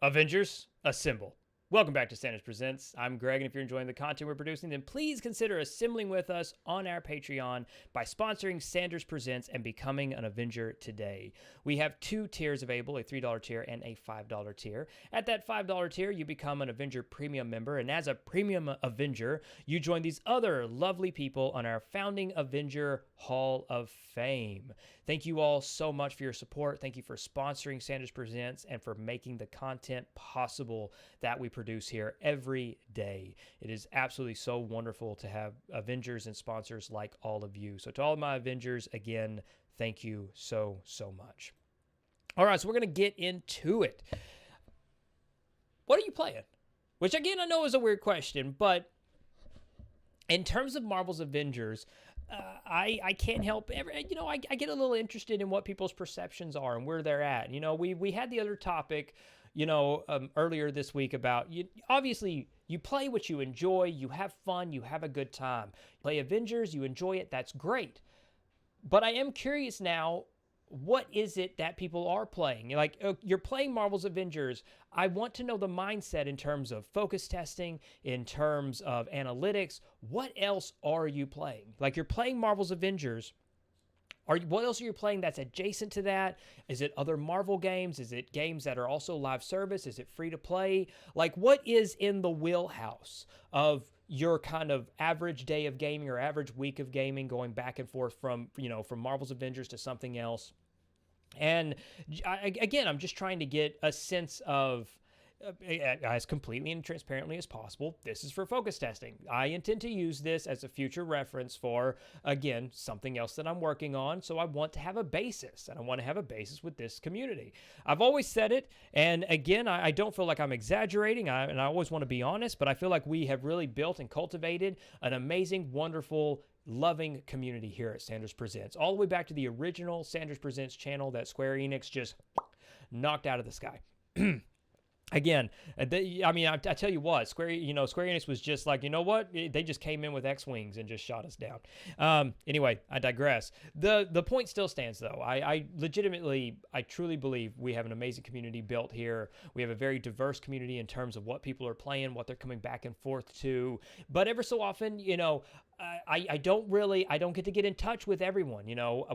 Avengers, assemble. Welcome back to Sanders Presents. I'm Greg, and if you're enjoying the content we're producing, then please consider assembling with us on our Patreon by sponsoring Sanders Presents and becoming an Avenger today. We have two tiers available, a $3 tier and a $5 tier. At that $5 tier, you become an Avenger Premium member, and as a Premium Avenger, you join these other lovely people on our Founding Avenger Hall of Fame. Thank you all so much for your support. Thank you for sponsoring Sanders Presents and for making the content possible that we produce here every day. It is absolutely so wonderful to have Avengers and sponsors like all of you. So to all of my Avengers, again, thank you so much. All right, so we're going to get into it. What are you playing? Which, again, I know is a weird question, but in terms of Marvel's Avengers, I can't help I get a little interested in what people's perceptions are and where they're at. We had the other topic, earlier this week about obviously you play what you enjoy, you have fun, you have a good time. Play Avengers, you enjoy it, that's great. But I am curious now, what is it that people are playing? You're playing Marvel's Avengers. I want to know the mindset in terms of focus testing, in terms of analytics. What else are you playing? Like, you're playing Marvel's Avengers. What else are you playing that's adjacent to that? Is it other Marvel games? Is it games that are also live service? Is it free to play? Like, what is in the wheelhouse of your kind of average day of gaming or average week of gaming, going back and forth from Marvel's Avengers to something else? And again, I'm just trying to get a sense of, as completely and transparently as possible, this is for focus testing. I intend to use this as a future reference for, again, something else that I'm working on. So I want to have a basis, and I want to have a basis with this community. I've always said it, and again, I don't feel like I'm exaggerating, and I always want to be honest, but I feel like we have really built and cultivated an amazing, wonderful, loving community here at Sanders Presents, all the way back to the original Sanders Presents channel that Square Enix just knocked out of the sky. Again, I tell you what, Square Enix was just like, you know what? They just came in with X-Wings and just shot us down. Anyway, I digress. The point still stands, though. I truly believe we have an amazing community built here. We have a very diverse community in terms of what people are playing, what they're coming back and forth to. But ever so often, I don't get to get in touch with everyone.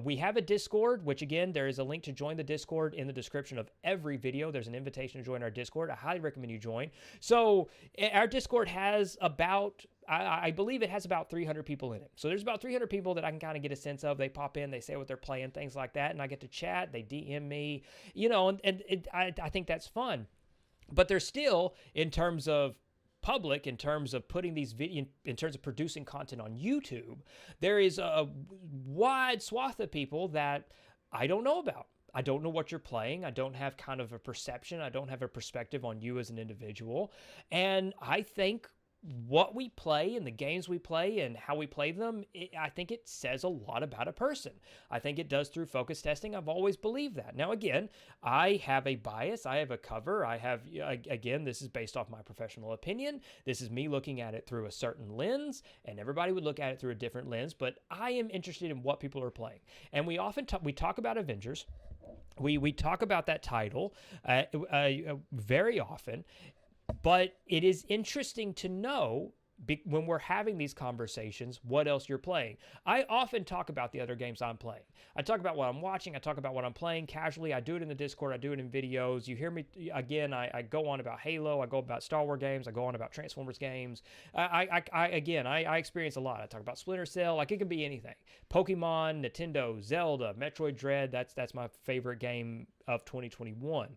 We have a Discord, which, again, there is a link to join the Discord in the description of every video. There's an invitation to join our Discord. I highly recommend you join. So our Discord has I believe it has about 300 people in it. So there's about 300 people that I can kind of get a sense of. They pop in, they say what they're playing, things like that, and I get to chat. They DM me, I think that's fun. But there's still, in terms of public, in terms of putting these videos, in terms of producing content on YouTube, there is a wide swath of people that I don't know about. I don't know what you're playing. I don't have kind of a perception. I don't have a perspective on you as an individual. And I think what we play and the games we play and how we play them, I think it says a lot about a person. I think it does through focus testing. I've always believed that. Now, again, I have a bias. I have a cover. Again, this is based off my professional opinion. This is me looking at it through a certain lens, and everybody would look at it through a different lens, but I am interested in what people are playing. And we often we talk about Avengers. We talk about that title very often. But it is interesting to know, when we're having these conversations, what else you're playing. I often talk about the other games I'm playing. I talk about what I'm watching. I talk about what I'm playing casually. I do it in the Discord. I do it in videos. You hear me, again, I go on about Halo. I go about Star Wars games. I go on about Transformers games. I experience a lot. I talk about Splinter Cell. Like, it can be anything. Pokemon, Nintendo, Zelda, Metroid Dread. That's my favorite game of 2021.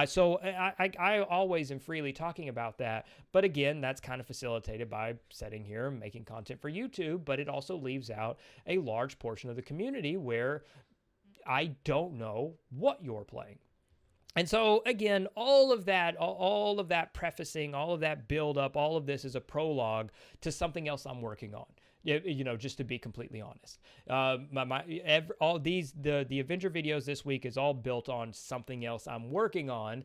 So I always am freely talking about that. But again, that's kind of facilitated by sitting here and making content for YouTube. But it also leaves out a large portion of the community where I don't know what you're playing. And so, again, all of that prefacing, all of that build up, all of this is a prologue to something else I'm working on. Just to be completely honest, the Avenger videos this week is all built on something else I'm working on,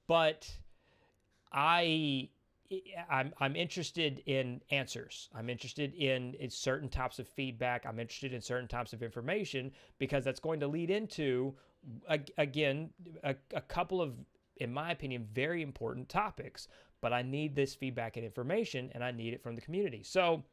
but I'm interested in answers. I'm interested in certain types of feedback. I'm interested in certain types of information, because that's going to lead into, again, a couple of in my opinion, very important topics, but I need this feedback and information, and I need it from the community. So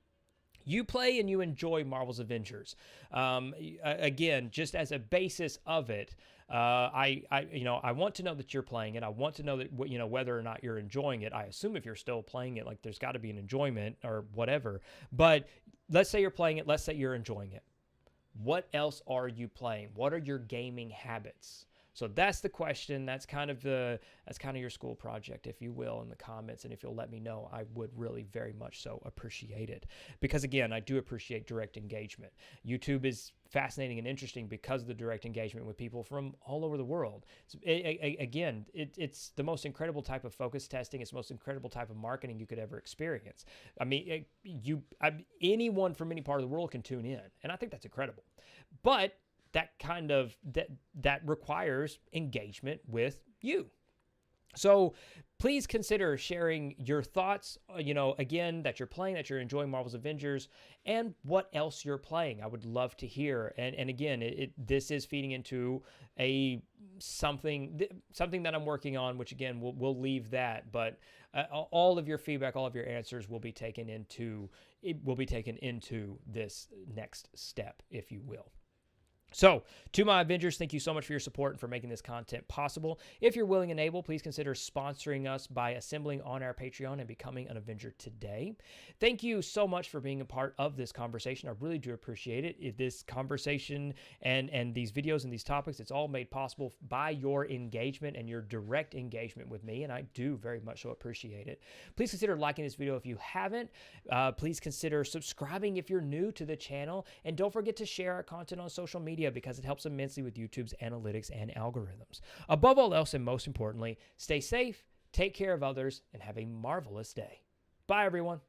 you play and you enjoy Marvel's Avengers. Again, just as a basis of it, I want to know that you're playing it. I want to know that whether or not you're enjoying it. I assume if you're still playing it, like there's got to be an enjoyment or whatever. But let's say you're playing it. Let's say you're enjoying it. What else are you playing? What are your gaming habits? So that's the question. That's kind of your school project, if you will, in the comments. And if you'll let me know, I would really very much so appreciate it. Because again, I do appreciate direct engagement. YouTube is fascinating and interesting because of the direct engagement with people from all over the world. It's the most incredible type of focus testing. It's the most incredible type of marketing you could ever experience. I mean, anyone from any part of the world can tune in, and I think that's incredible. But that requires engagement with you. So please consider sharing your thoughts, again, that you're playing, that you're enjoying Marvel's Avengers, and what else you're playing. I would love to hear. And again, this is feeding into something that I'm working on, which again, we'll leave that. But all of your feedback, all of your answers will be taken into this next step, if you will. So, to my Avengers, thank you so much for your support and for making this content possible. If you're willing and able, please consider sponsoring us by assembling on our Patreon and becoming an Avenger today. Thank you so much for being a part of this conversation. I really do appreciate it. This conversation and these videos and these topics, it's all made possible by your engagement and your direct engagement with me, and I do very much so appreciate it. Please consider liking this video if you haven't. Please consider subscribing if you're new to the channel, and don't forget to share our content on social media, because it helps immensely with YouTube's analytics and algorithms. Above all else, and most importantly, stay safe, take care of others, and have a marvelous day. Bye, everyone.